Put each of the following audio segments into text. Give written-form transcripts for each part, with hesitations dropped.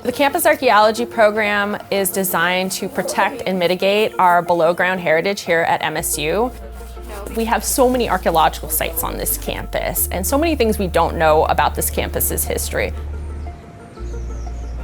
The campus archaeology program is designed to protect and mitigate our below-ground heritage here at MSU. We have so many archaeological sites on this campus and so many things we don't know about this campus's history.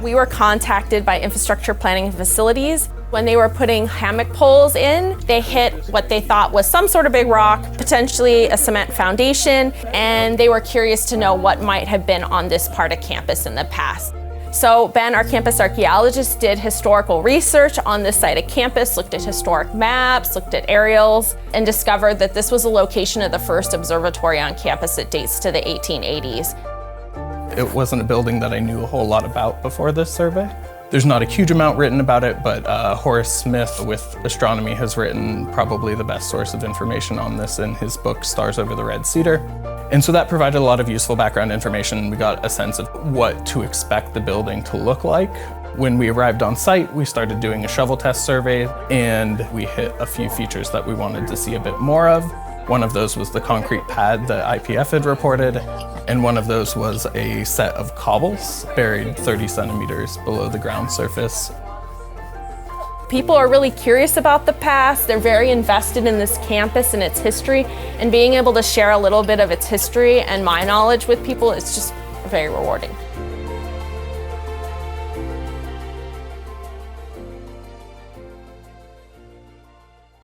We were contacted by Infrastructure Planning and Facilities. When they were putting hammock poles in, they hit what they thought was some sort of big rock, potentially a cement foundation, and they were curious to know what might have been on this part of campus in the past. So Ben, our campus archaeologist, did historical research on this site of campus, looked at historic maps, looked at aerials, and discovered that this was a location of the first observatory on campus that dates to the 1880s. It wasn't a building that I knew a whole lot about before this survey. There's not a huge amount written about it, but Horace Smith with astronomy has written probably the best source of information on this in his book, Stars Over the Red Cedar. And so that provided a lot of useful background information. We got a sense of what to expect the building to look like. When we arrived on site, we started doing a shovel test survey, and we hit a few features that we wanted to see a bit more of. One of those was the concrete pad that IPF had reported, and one of those was a set of cobbles buried 30 centimeters below the ground surface. People are really curious about the past. They're very invested in this campus and its history, and being able to share a little bit of its history and my knowledge with people is just very rewarding.